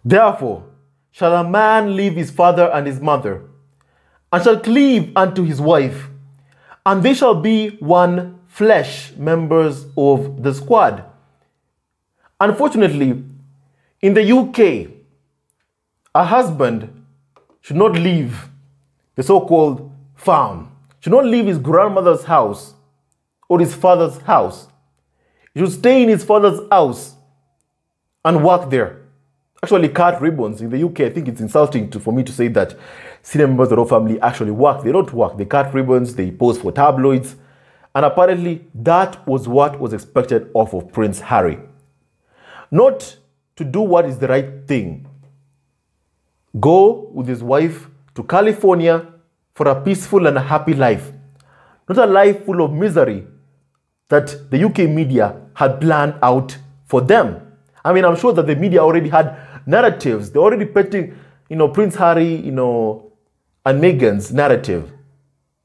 Therefore shall a man leave his father and his mother, and shall cleave unto his wife, and they shall be one flesh, members of the squad. Unfortunately, in the UK, a husband should not leave the so-called farm, should not leave his grandmother's house or his father's house. He should stay in his father's house and work there. Actually, cut ribbons. In the UK, I think it's insulting for me to say that senior members of the royal family actually work. They don't work. They cut ribbons, they pose for tabloids. And apparently, that was what was expected of Prince Harry. Not to do what is the right thing. Go with his wife to California for a peaceful and a happy life. Not a life full of misery that the UK media had planned out for them. I mean, I'm sure that the media already had narratives. They're already painting, Prince Harry, and Meghan's narrative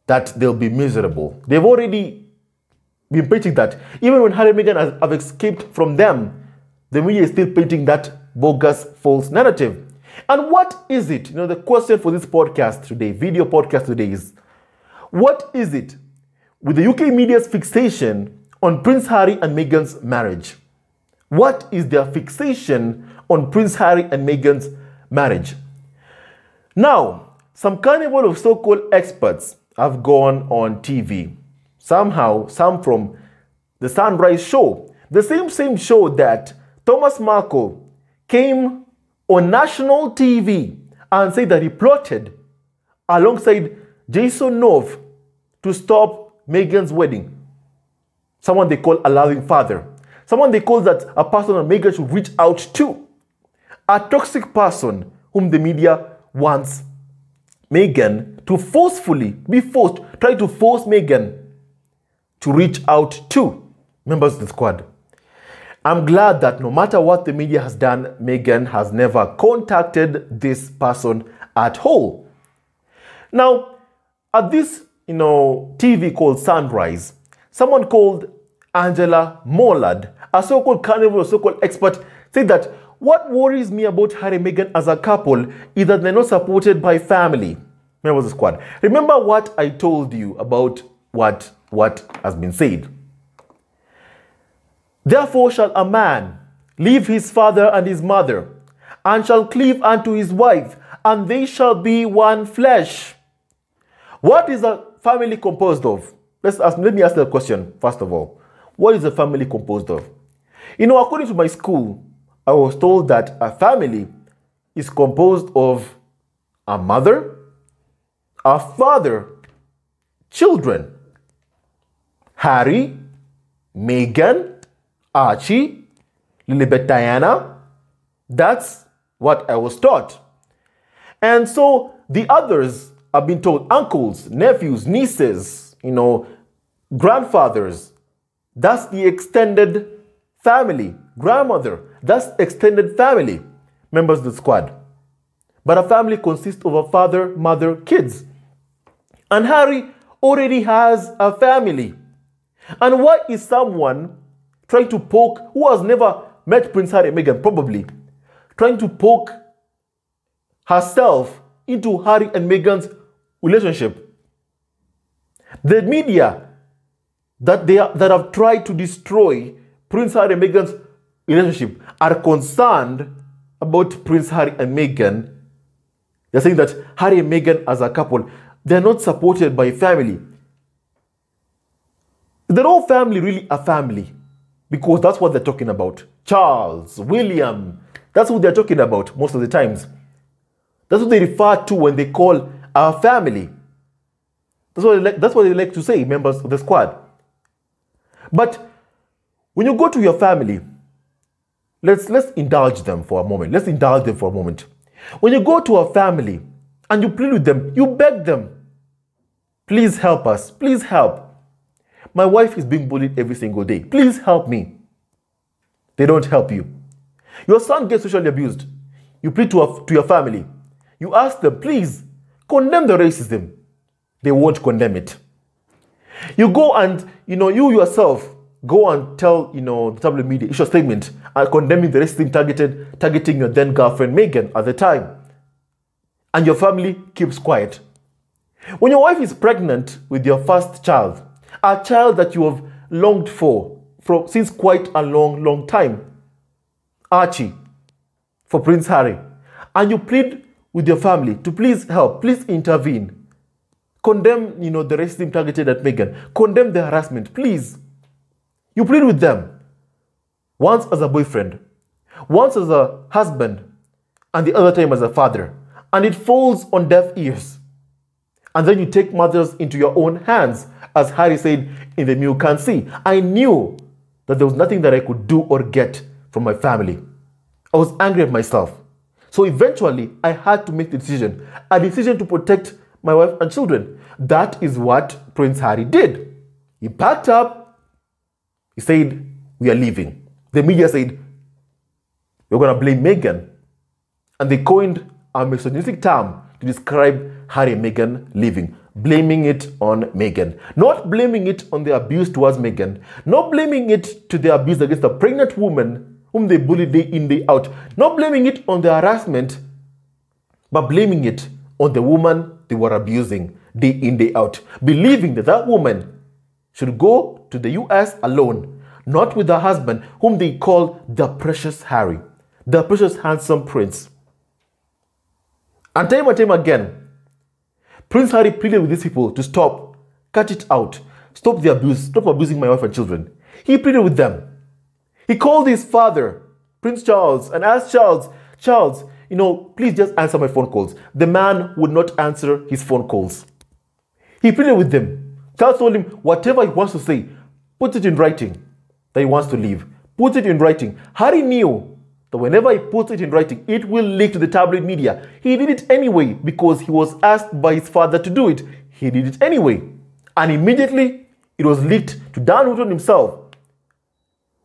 that they'll be miserable. They've already been painting that. Even when Harry and Meghan have escaped from them, the media is still painting that bogus, false narrative. And what is it? The question for this podcast today, video podcast today is, what is it with the UK media's fixation on Prince Harry and Meghan's marriage? What is their fixation on Prince Harry and Meghan's marriage? Now, some carnival of so-called experts have gone on TV. Somehow, some from the Sunrise show, the same show that Thomas Markle came on national TV and said that he plotted alongside Jason Nove to stop Meghan's wedding. Someone they call a loving father. Someone they call that a person that Meghan should reach out to. A toxic person whom the media wants Meghan to try to force Meghan to reach out to members of the squad. I'm glad that no matter what the media has done, Meghan has never contacted this person at all. Now, at this, TV called Sunrise, someone called Angela Mollard, a so-called carnival, so-called expert, said that what worries me about Harry and Meghan as a couple is that they're not supported by family members of the squad. Remember what I told you about what has been said. Therefore shall a man leave his father and his mother, and shall cleave unto his wife, and they shall be one flesh. What is a family composed of? Let me ask the question first of all. What is a family composed of? According to my school, I was told that a family is composed of a mother, a father, children. Harry, Meghan, Archie, Lilibet Diana. That's what I was taught. And so the others have been told, uncles, nephews, nieces, grandfathers. That's the extended family. Grandmother, that's extended family, members of the squad. But a family consists of a father, mother, kids. And Harry already has a family. And why is someone trying to poke, who has never met Prince Harry and Meghan probably, trying to poke herself into Harry and Meghan's relationship? The media that have tried to destroy Prince Harry and Meghan's relationship are concerned about Prince Harry and Meghan. They're saying that Harry and Meghan as a couple, they're not supported by family. Is the royal family really a family? Because that's what they're talking about. Charles, William, that's what they're talking about most of the times. That's what they refer to when they call our family. That's what they like to say, members of the squad. But when you go to your family, let's indulge them for a moment. Let's indulge them for a moment. When you go to a family and you plead with them, you beg them, please help us, please help. My wife is being bullied every single day. Please help me. They don't help you. Your son gets sexually abused. You plead to your family. You ask them, please condemn the racism. They won't condemn it. You go and, you yourself go and tell, the tabloid media, issue a statement and condemning the racism targeting your then girlfriend Meghan at the time. And your family keeps quiet. When your wife is pregnant with your first child, a child that you have longed for since quite a long time, Archie, for Prince Harry, and you plead with your family to please help, please intervene, condemn, the racism targeted at Meghan, condemn the harassment, please. You plead with them, once as a boyfriend, once as a husband, and the other time as a father, and it falls on deaf ears. And then you take matters into your own hands, as Harry said in the You Can See. I knew that there was nothing that I could do or get from my family. I was angry at myself. So eventually, I had to make the decision, a decision to protect my wife and children. That is what Prince Harry did. He packed up, he said, we are leaving. The media said, we're going to blame Meghan. And they coined a misogynistic term to describe Harry and Meghan leaving, blaming it on Meghan. Not blaming it on the abuse towards Meghan, not blaming it to the abuse against a pregnant woman whom they bullied day in, day out, not blaming it on the harassment, but blaming it on the woman they were abusing day in, day out, believing that that woman should go to the US alone, not with her husband, whom they call the precious Harry, the precious handsome prince. And time again, Prince Harry pleaded with these people to stop, cut it out, stop the abuse, stop abusing my wife and children. He pleaded with them. He called his father, Prince Charles, and asked Charles, please just answer my phone calls. The man would not answer his phone calls. He pleaded with them. Charles told him, whatever he wants to say, put it in writing that he wants to leave. Put it in writing. Harry knew that whenever he puts it in writing, it will leak to the tabloid media. He did it anyway because he was asked by his father to do it. He did it anyway. And immediately, it was leaked to Dan Houghton himself,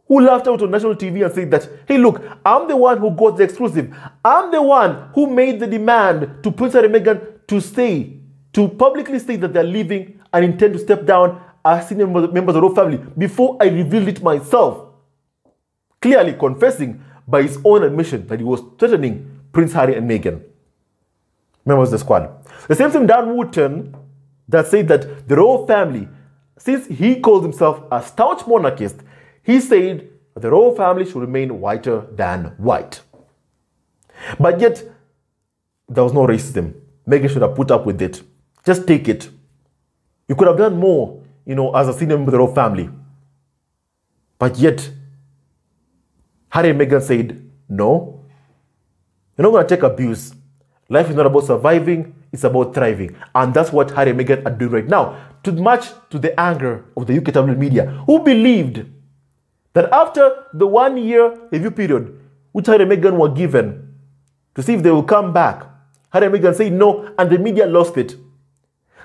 who laughed out on national TV and said that, hey, look, I'm the one who got the exclusive. I'm the one who made the demand to Prince Harry and Meghan to publicly state that they're leaving and intend to step down as senior members of the royal family before I revealed it myself. Clearly confessing by his own admission that he was threatening Prince Harry and Meghan, members of the squad. The same Dan Houghton that said that the royal family, since he calls himself a staunch monarchist, he said that the royal family should remain whiter than white. But yet, there was no racism. Meghan should have put up with it. Just take it. You could have done more, as a senior member of the royal family. But yet, Harry and Meghan said, no, you're not going to take abuse. Life is not about surviving, it's about thriving. And that's what Harry and Meghan are doing right now, to much to the anger of the UK tabloid media, who believed that after the 1-year review period, which Harry and Meghan were given to see if they will come back, Harry and Meghan said no, and the media lost it.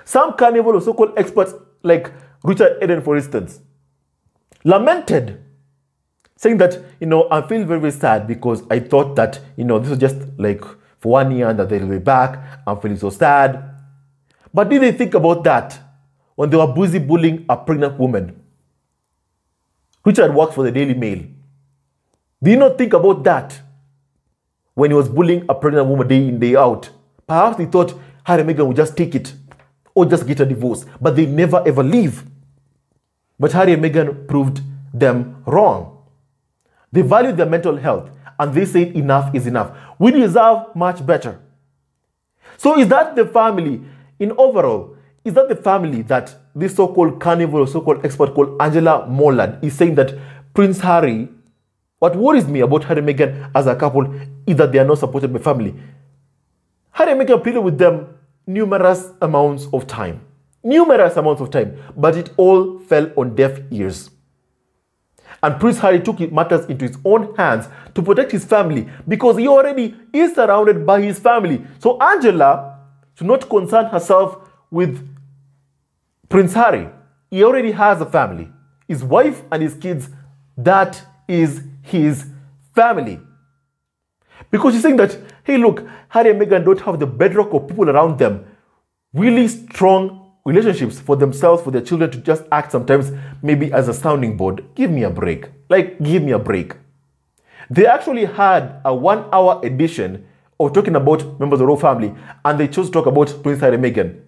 Some carnival of so-called experts, like Richard Eden, for instance, lamented, saying that, I feel very, very sad because I thought that, this was just like for 1 year and that they'll be back. I'm feeling so sad. But did they think about that when they were busy bullying a pregnant woman? Richard worked for the Daily Mail. Did you not think about that when he was bullying a pregnant woman day in, day out? Perhaps he thought Harry and Meghan would just take it or just get a divorce, but they never ever leave. But Harry and Meghan proved them wrong. They valued their mental health and they said enough is enough. We deserve much better. So is that the family, in overall, is that the family that this so-called carnival or so-called expert called Angela Mollard is saying that Prince Harry, what worries me about Harry and Meghan as a couple is that they are not supported by family. Harry and Meghan pleaded with them numerous amounts of time, but it all fell on deaf ears. And Prince Harry took matters into his own hands to protect his family because he already is surrounded by his family. So Angela should not concern herself with Prince Harry. He already has a family. His wife and his kids, that is his family. Because she's saying that, hey, look, Harry and Meghan don't have the bedrock of people around them, really strong relationships for themselves, for their children to just act sometimes maybe as a sounding board. Give me a break. Give me a break. They actually had a 1-hour edition of talking about members of the royal family, and they chose to talk about Prince Harry and Meghan.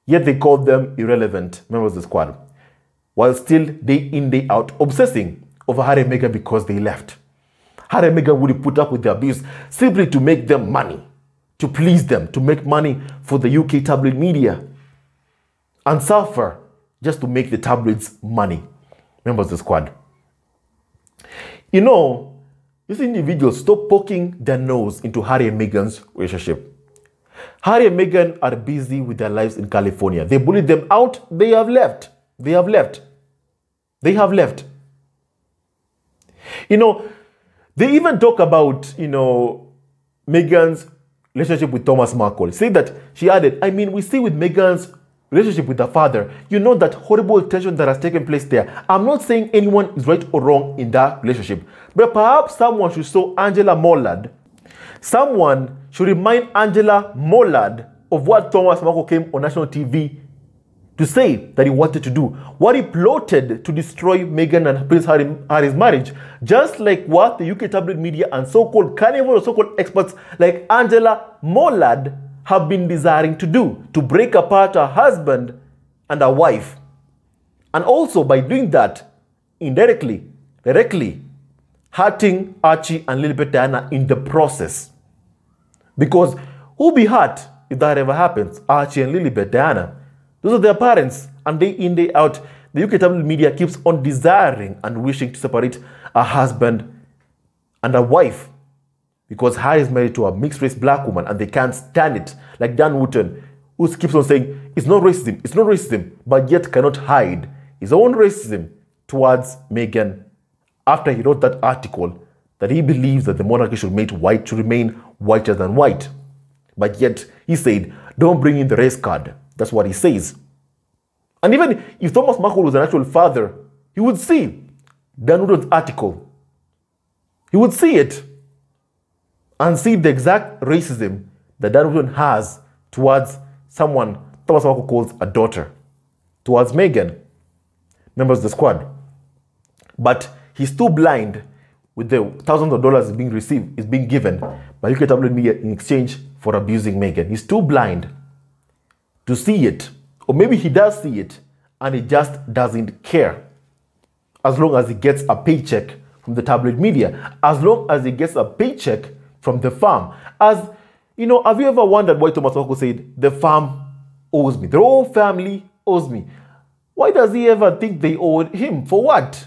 Yet they called them irrelevant members of the squad, while still day in, day out, obsessing over Harry and Meghan because they left. Harry and Meghan would put up with the abuse simply to make them money, to please them, to make money for the UK tabloid media, and suffer just to make the tabloids money. Members of the squad. You know, these individuals stop poking their nose into Harry and Meghan's relationship. Harry and Meghan are busy with their lives in California. They bullied them out. They have left. They have left. They have left. You know, they even talk about, you know, Meghan's relationship with Thomas Markle. Say that she added, I mean, we see with Meghan's relationship with her father, you know, that horrible tension that has taken place there. I'm not saying anyone is right or wrong in that relationship, but perhaps someone should show Angela Mollard. Someone should remind Angela Mollard of what Thomas Markle came on national TV to say that he wanted to do, what he plotted to destroy Meghan and Prince Harry's marriage, just like what the UK tabloid media and so-called carnival or so-called experts like Angela Mollard have been desiring to do, to break apart her husband and her wife. And also by doing that, indirectly, directly, hurting Archie and Lilibet Diana in the process. Because who'll be hurt if that ever happens? Archie and Lilibet Diana. Those are their parents, and day in, day out, the UK tabloid media keeps on desiring and wishing to separate a husband and a wife, because Harry is married to a mixed-race black woman, and they can't stand it. Like Dan Wootton, who keeps on saying, it's not racism, but yet cannot hide his own racism towards Meghan after he wrote that article that he believes that the monarchy should remain whiter than white. But yet, he said, don't bring in the race card. That's what he says. And even if Thomas Markle was an actual father, he would see Dan Wootton's article. He would see it and see the exact racism that Dan Wootton has towards someone Thomas Markle calls a daughter, towards Meghan, members of the squad. But he's too blind with the thousands of dollars is being given by UK tabloid media in exchange for abusing Meghan. He's too blind to see it, or maybe he does see it and he just doesn't care, as long as he gets a paycheck from the tabloid media, as long as he gets a paycheck from the farm. As you know, have you ever wondered why Thomas Markle said the farm owes me, the whole family owes me? Why does he ever think they owed him? For what?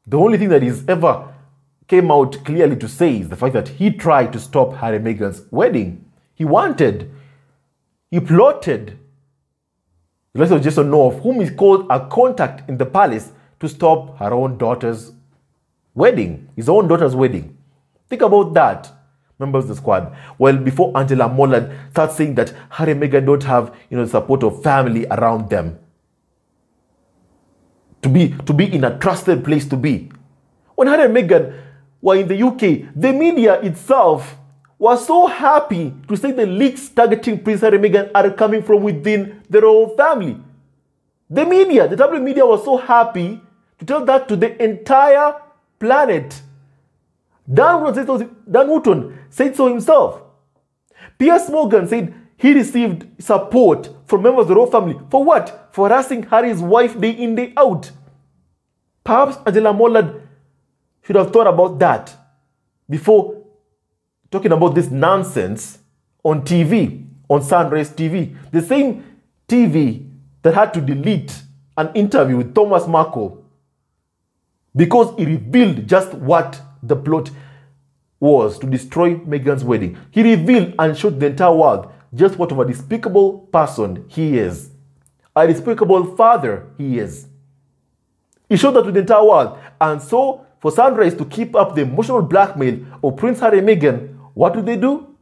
The only thing that he's ever came out clearly to say is the fact that he tried to stop Harry and Meghan's wedding. He plotted. Let us just know of whom he called a contact in the palace to stop her own daughter's wedding, his own daughter's wedding. Think about that, members of the squad. Well, before Angela Mollard starts saying that Harry and Meghan don't have, the support of family around them to be in a trusted place to be. When Harry and Meghan were in the UK, the media itself was so happy to say the leaks targeting Prince Harry and Meghan are coming from within the royal family. The media, the tabloid media, was so happy to tell that to the entire planet. Dan Wootton said so himself. Piers Morgan said he received support from members of the royal family. For what? For harassing Harry's wife day in, day out. Perhaps Angela Mollard should have thought about that before talking about this nonsense on TV, on Sunrise TV. The same TV that had to delete an interview with Thomas Markle because he revealed just what the plot was to destroy Meghan's wedding. He revealed and showed the entire world just what of a despicable person he is. A despicable father he is. He showed that to the entire world. And so, for Sunrise to keep up the emotional blackmail of Prince Harry and Meghan, what did they do?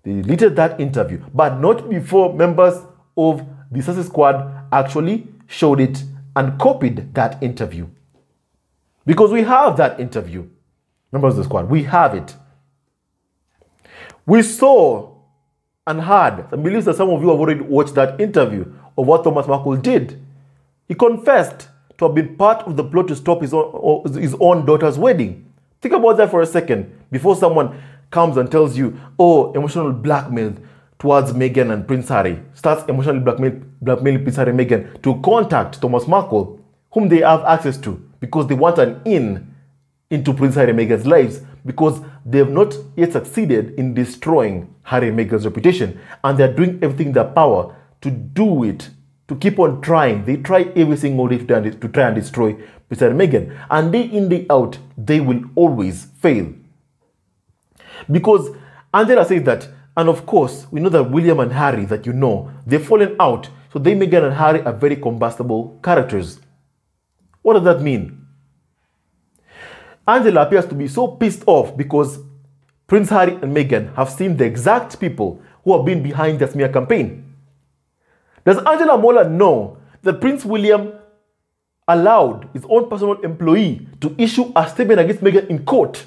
They deleted that interview, but not before members of the Success Squad actually showed it and copied that interview. Because we have that interview. Members of the squad, we have it. We saw and heard, I believe that some of you have already watched that interview of what Thomas Markle did. He confessed to have been part of the plot to stop his own daughter's wedding. Think about that for a second before someone comes and tells you, oh, emotional blackmail towards Meghan and Prince Harry, starts emotionally blackmailing Prince Harry and Meghan to contact Thomas Markle, whom they have access to, because they want an in into Prince Harry and Meghan's lives, because they have not yet succeeded in destroying Harry and Meghan's reputation, and they are doing everything in their power to do it, to keep on trying. They try every single day to try and destroy Prince Harry and Meghan, and day in, day out, they will always fail. Because Angela says that, and of course, we know that William and Harry, that you know, they've fallen out. So they, Meghan and Harry, are very combustible characters. What does that mean? Angela appears to be so pissed off because Prince Harry and Meghan have seen the exact people who have been behind the smear campaign. Does Angela Mollard know that Prince William allowed his own personal employee to issue a statement against Meghan in court?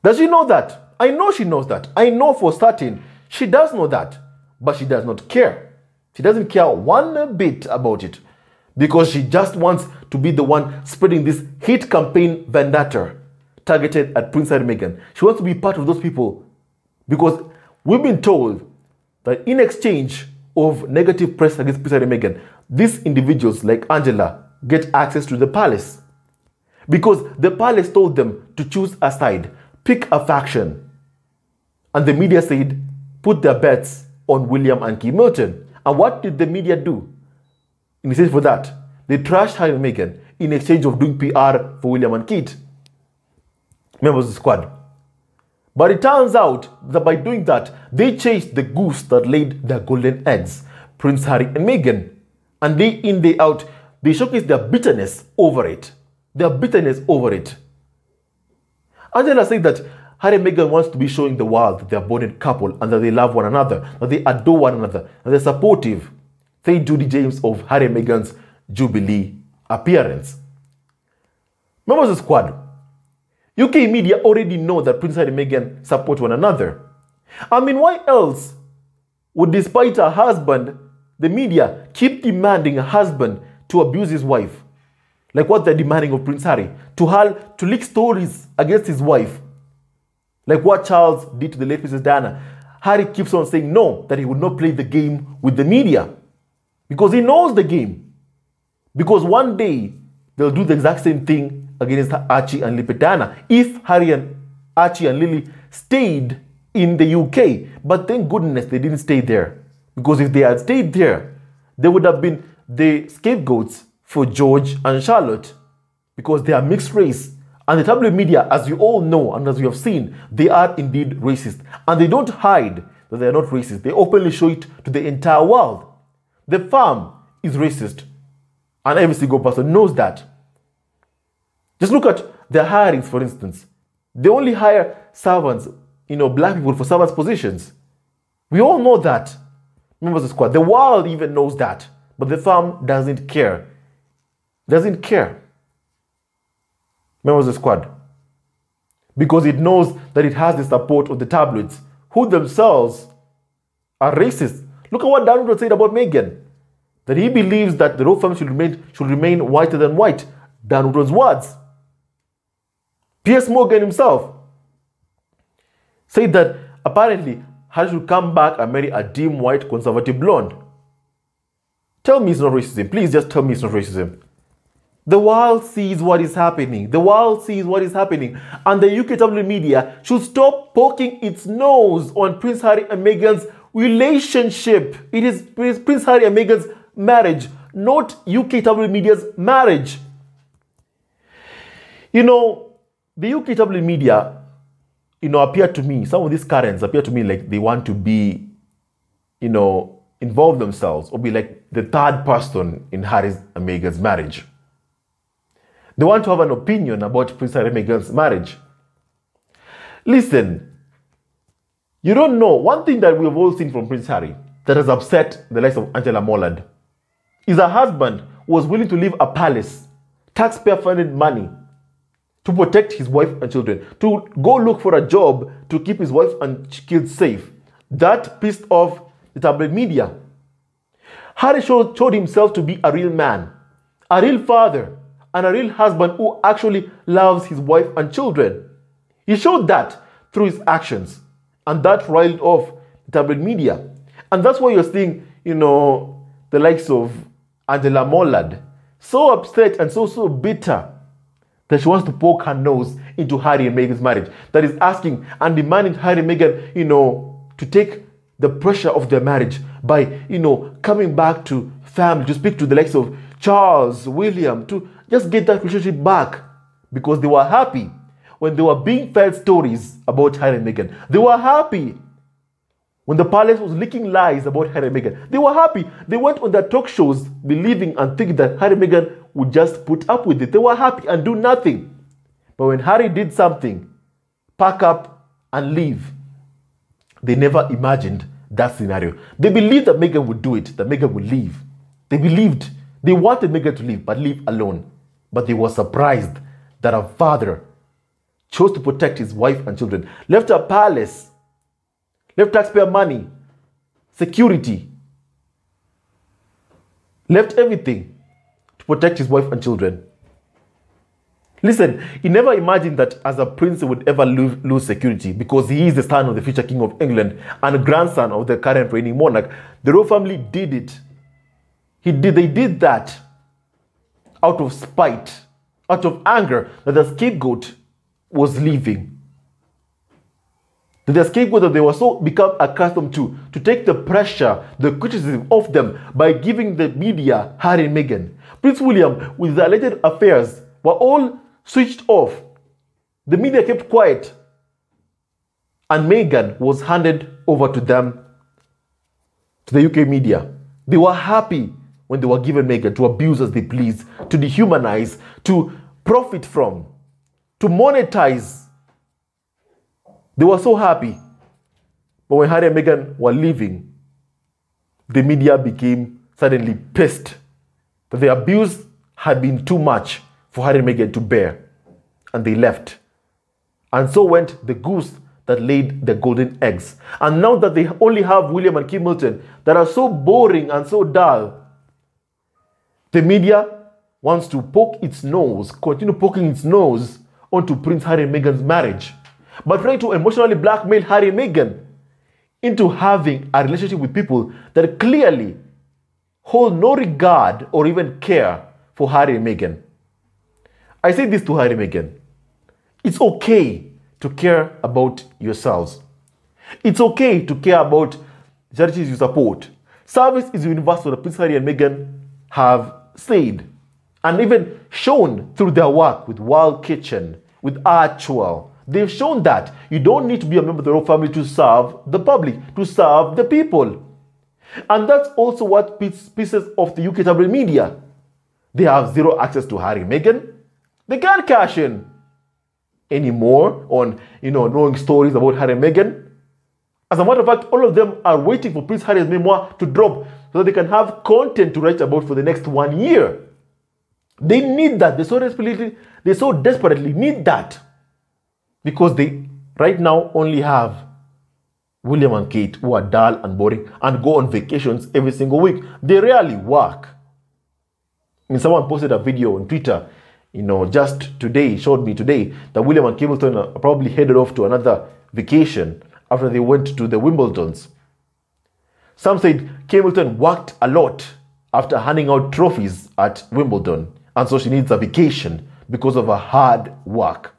Does she know that? I know she knows that. I know for certain she does know that. But she does not care. She doesn't care one bit about it, because she just wants to be the one spreading this hate campaign vendetta targeted at Prince Harry and Meghan. She wants to be part of those people, because we've been told that in exchange of negative press against Prince Harry and Meghan, these individuals like Angela get access to the palace, because the palace told them to choose a side, pick a faction. And the media said, put their bets on William and Kate Middleton. And what did the media do? In exchange for that, they trashed Harry and Meghan in exchange of doing PR for William and Kate, members of the squad. But it turns out that by doing that, they chased the goose that laid their golden eggs, Prince Harry and Meghan. And day in, day out, they showcased their bitterness over it. Their bitterness over it. Angela said that Harry and Meghan wants to be showing the world that they're a bonded couple and that they love one another, that they adore one another, and they're supportive. Say Judy James of Harry and Meghan's Jubilee appearance. Members of the squad, UK media already know that Prince Harry and Meghan support one another. I mean, why else would, despite her husband, the media keep demanding a husband to abuse his wife? Like what they're demanding of Prince Harry, to leak stories against his wife. Like what Charles did to the late Princess Diana. Harry keeps on saying no, that he would not play the game with the media. Because he knows the game. Because one day, they'll do the exact same thing against Archie and Lily Diana. If Harry and Archie and Lily stayed in the UK. But thank goodness they didn't stay there. Because if they had stayed there, they would have been the scapegoats for George and Charlotte. Because they are mixed race. And the tabloid media, as you all know and as you have seen, they are indeed racist. And they don't hide that they are not racist. They openly show it to the entire world. The farm is racist. And every single person knows that. Just look at their hirings, for instance. They only hire servants, black people for servants' positions. We all know that. Members of the squad. The world even knows that. But the farm doesn't care. Doesn't care. Members of the squad. Because it knows that it has the support of the tabloids, who themselves are racist. Look at what Dan Woodward said about Meghan. That he believes that the royal family should remain whiter than white. Dan Woodward's words. Piers Morgan himself said that apparently Harry should come back and marry a dim white conservative blonde. Tell me it's not racism. Please just tell me it's not racism. The world sees what is happening. The world sees what is happening. And the UK tabloid media should stop poking its nose on Prince Harry and Meghan's relationship. It is Prince Harry and Meghan's marriage, not UK tabloid media's marriage. The UK tabloid media, appear to me, some of these currents appear to me like they want to be, involve themselves or be like the third person in Harry and Meghan's marriage. They want to have an opinion about Prince Harry and Meghan's marriage. Listen, you don't know. One thing that we have all seen from Prince Harry that has upset the likes of Angela Mollard is her husband who was willing to leave a palace, taxpayer-funded money, to protect his wife and children, to go look for a job to keep his wife and kids safe. That pissed off the tabloid media. Harry showed himself to be a real man, a real father, and a real husband who actually loves his wife and children. He showed that through his actions, and that riled off the tabloid media. And that's why you're seeing, the likes of Angela Mollard so upset and so bitter that she wants to poke her nose into Harry and Meghan's marriage. That is asking and demanding Harry and Meghan, to take the pressure of their marriage by, coming back to family, to speak to the likes of Charles, William, to just get that relationship back. Because they were happy when they were being fed stories about Harry and Meghan. They were happy when the palace was leaking lies about Harry and Meghan. They were happy. They went on their talk shows believing and thinking that Harry and Meghan would just put up with it. They were happy and do nothing. But when Harry did something, pack up and leave, they never imagined that scenario. They believed that Meghan would do it, that Meghan would leave. They believed. They wanted Meghan to leave, but leave alone. But they were surprised that her father chose to protect his wife and children, left a palace, left taxpayer money, security, left everything to protect his wife and children. Listen, he never imagined that as a prince he would ever lose security, because he is the son of the future king of England and a grandson of the current reigning monarch. The royal family did it. They did that out of spite, out of anger that the scapegoat was leaving. The scapegoat that they were so become accustomed to take the pressure, the criticism of them by giving the media Harry and Meghan. Prince William, with the alleged affairs, were all switched off. The media kept quiet. And Meghan was handed over to them, to the UK media. They were happy when they were given Meghan to abuse as they please, to dehumanize, to profit from, to monetize. They were so happy. But when Harry and Meghan were leaving, the media became suddenly pissed that the abuse had been too much for Harry and Meghan to bear. And they left. And so went the goose that laid the golden eggs. And now that they only have William and Kate Middleton that are so boring and so dull, the media wants to continue poking its nose onto Prince Harry and Meghan's marriage, but trying to emotionally blackmail Harry and Meghan into having a relationship with people that clearly hold no regard or even care for Harry and Meghan. I say this to Harry and Meghan. It's okay to care about yourselves. It's okay to care about charities you support. Service is universal, that Prince Harry and Meghan have said and even shown through their work with World Kitchen, with Actual. They've shown that you don't need to be a member of the royal family to serve the public, to serve the people. And that's also what pieces of the UK tabloid media. They have zero access to Harry and Meghan. They can't cash in anymore on, knowing stories about Harry and Meghan. As a matter of fact, all of them are waiting for Prince Harry's memoir to drop so that they can have content to write about for the next 1 year. They need that. They so desperately need that. Because they right now only have William and Kate, who are dull and boring and go on vacations every single week. They rarely work. Someone posted a video on Twitter, just today, showed me today, that William and Kate Middleton are probably headed off to another vacation after they went to the Wimbledons. Some said Kate Middleton worked a lot after handing out trophies at Wimbledon, and so she needs a vacation because of her hard work.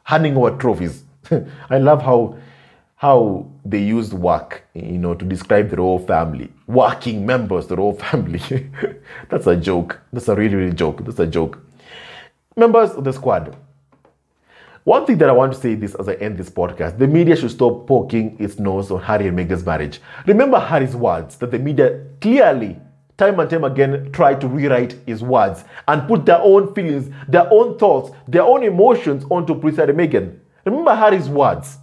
Handing over trophies. I love how they used work, to describe the royal family. Working members, the royal family. That's a joke. That's a really joke. That's a joke. Members of the squad. One thing that I want to say this as I end this podcast, the media should stop poking its nose on Harry and Meghan's marriage. Remember Harry's words that the media clearly, time and time again, try to rewrite his words and put their own feelings, their own thoughts, their own emotions onto Prince Harry and Meghan. Remember Harry's words.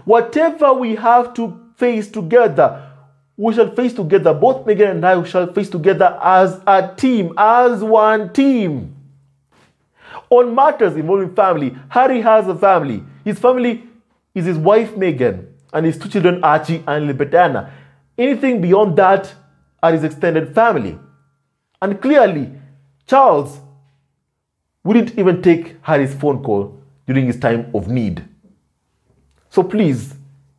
Whatever we have to face together, we shall face together. Both Meghan and I shall face together as a team, as one team. On matters involving family, Harry has a family. His family is his wife Meghan and his two children Archie and Libertana. Anything beyond that are his extended family. And clearly, Charles wouldn't even take Harry's phone call during his time of need. So please,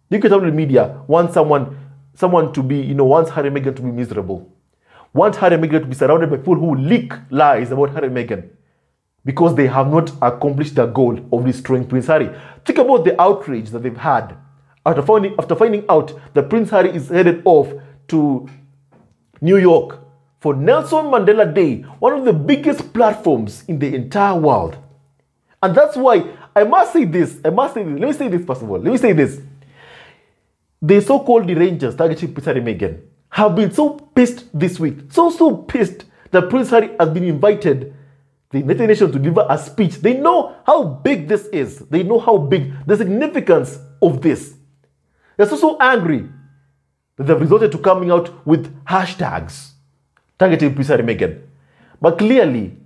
the media wants someone to be, wants Harry and Meghan to be miserable. Want Harry and Meghan to be surrounded by people who leak lies about Harry and Meghan because they have not accomplished their goal of destroying Prince Harry. Think about the outrage that they've had after finding out that Prince Harry is headed off to New York for Nelson Mandela Day, one of the biggest platforms in the entire world. And that's why I must say this. Let me say this first of all. Let me say this. The so-called Rangers targeting Prince Harry and Meghan have been so pissed this week, so pissed that Prince Harry has been invited the United Nations to deliver a speech. They know how big this is. They know how big the significance of this. They're so angry that they've resorted to coming out with hashtags targeting Prince Harry and Meghan. But clearly,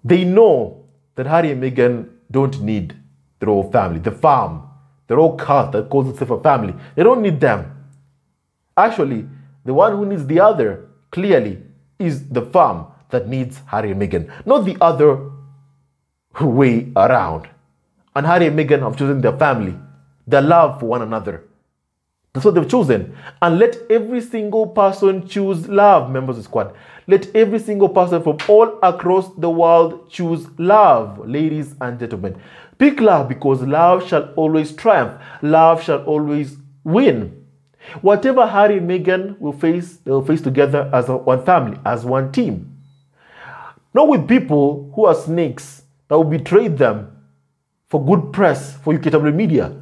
they know that Harry and Meghan don't need their whole family, the farm, their whole cult that calls itself a family. They don't need them. Actually, the one who needs the other, clearly, is the farm that needs Harry and Meghan, not the other way around. And Harry and Meghan have chosen their family, their love for one another. That's what they've chosen. And let every single person choose love, members of the squad. Let every single person from all across the world choose love, ladies and gentlemen. Pick love because love shall always triumph. Love shall always win. Whatever Harry and Meghan will face, they will face together as one family, as one team. Not with people who are snakes that will betray them for good press for UKW media.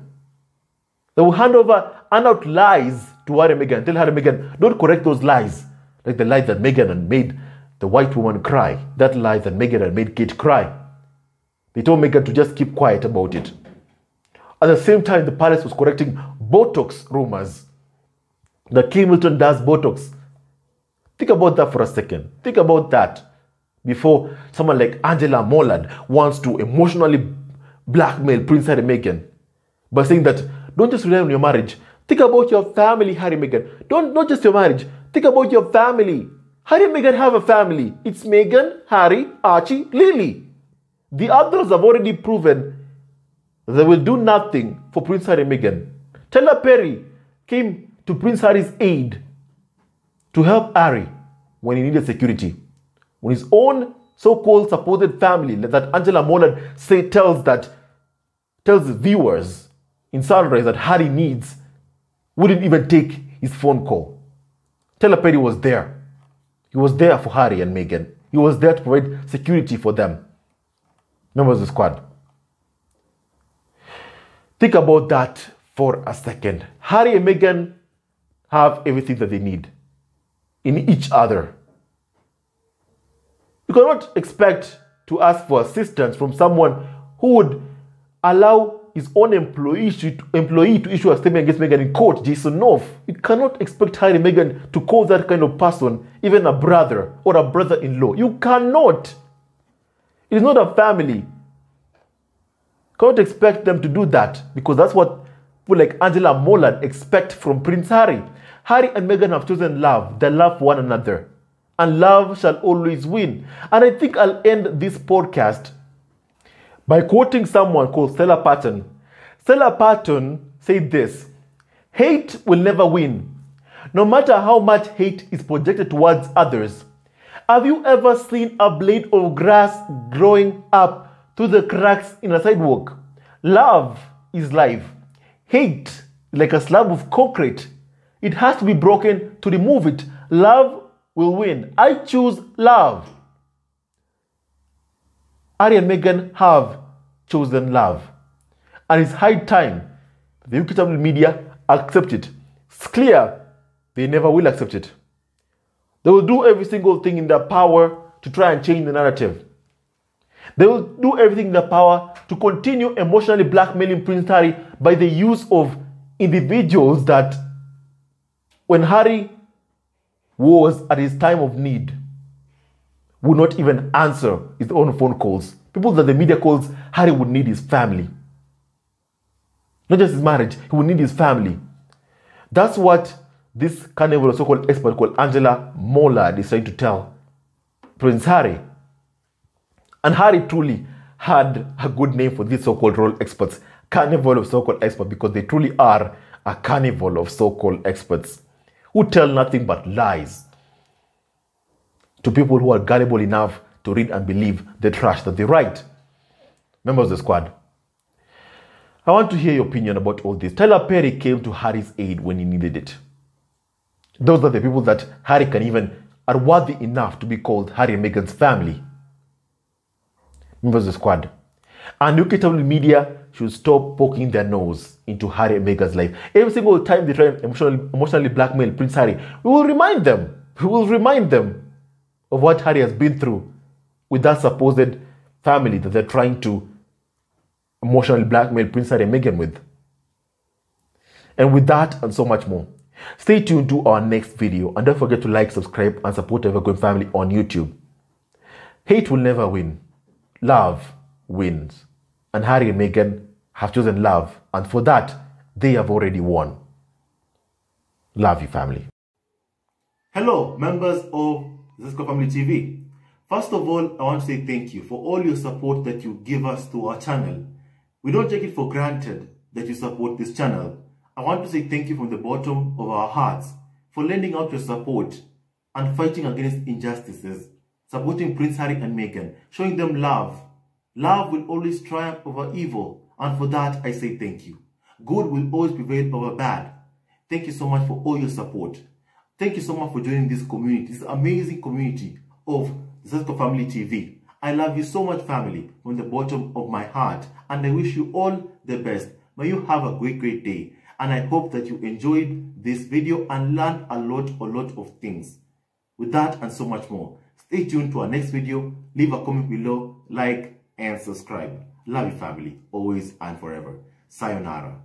They will hand out lies to Harry and Meghan. Tell Harry and Meghan, don't correct those lies. Like the lie that Meghan had made the white woman cry. That lie that Meghan had made Kate cry. They told Meghan to just keep quiet about it. At the same time, the palace was correcting Botox rumors. That Kim Milton does Botox. Think about that for a second. Think about that before someone like Angela Mollard wants to emotionally blackmail Prince Harry and Meghan by saying that don't just rely on your marriage. Think about your family, Harry and Meghan. Not just your marriage. Think about your family. Harry and Meghan have a family. It's Meghan, Harry, Archie, Lily. The others have already proven that they will do nothing for Prince Harry and Meghan. Tyler Perry came to Prince Harry's aid to help Harry when he needed security. When his own so-called supposed family that Angela Mollard tells viewers in Sunrise that Harry needs wouldn't even take his phone call. Tyler Perry was there. He was there for Harry and Meghan. He was there to provide security for them. Members of the squad. Think about that for a second. Harry and Meghan have everything that they need in each other. You cannot expect to ask for assistance from someone who would allow his own employee to issue a statement against Meghan in court, Jason North. You cannot expect Harry and Meghan to call that kind of person even a brother or a brother-in-law. You cannot. It is not a family. You cannot expect them to do that because that's what people like Angela Mollard expect from Prince Harry. Harry and Meghan have chosen love. They love one another. And love shall always win. And I think I'll end this podcast by quoting someone called Stella Patton. Stella Patton said this: hate will never win, no matter how much hate is projected towards others. Have you ever seen a blade of grass growing up through the cracks in a sidewalk? Love is life. Hate is like a slab of concrete. It has to be broken to remove it. Love will win. I choose love. Harry and Meghan have chosen love. And it's high time the UKW media accept it. It's clear they never will accept it. They will do every single thing in their power to try and change the narrative. They will do everything in their power to continue emotionally blackmailing Prince Harry by the use of individuals that, when Harry was at his time of need, would not even answer his own phone calls. People that the media calls Harry would need his family. Not just his marriage, he would need his family. That's what this carnival so-called expert called Angela Mollard is trying to tell Prince Harry. And Harry truly had a good name for these so-called royal experts, carnival of so-called experts, because they truly are a carnival of so-called experts who tell nothing but lies to people who are gullible enough to read and believe the trash that they write. Members of the squad, I want to hear your opinion about all this. Tyler Perry came to Harry's aid when he needed it. Those are the people that Harry can even are worthy enough to be called Harry and Meghan's family. Members of the squad, and UK tabloid media should stop poking their nose into Harry and Meghan's life. Every single time they try and emotionally blackmail Prince Harry, we will remind them. We will remind them of what Harry has been through with that supposed family that they're trying to emotionally blackmail Prince Harry and Meghan with. And with that and so much more, stay tuned to our next video, and don't forget to like, subscribe, and support Evergreen Family on YouTube. Hate will never win. Love wins. And Harry and Meghan have chosen love, and for that, they have already won. Love you, family. Hello, members of Zesco Family TV. First of all, I want to say thank you for all your support that you give us to our channel. We don't take it for granted that you support this channel. I want to say thank you from the bottom of our hearts for lending out your support and fighting against injustices, supporting Prince Harry and Meghan, showing them love. Love will always triumph over evil, and for that I say thank you. Good will always prevail over bad. Thank you so much for all your support. Thank you so much for joining this community, this amazing community of Zesco Family TV. I love you so much, family, from the bottom of my heart, and I wish you all the best. May you have a great day, and I hope that you enjoyed this video and learned a lot of things. With that and so much more, stay tuned to our next video. Leave a comment below, like, and subscribe. Love you, family, always and forever. Sayonara.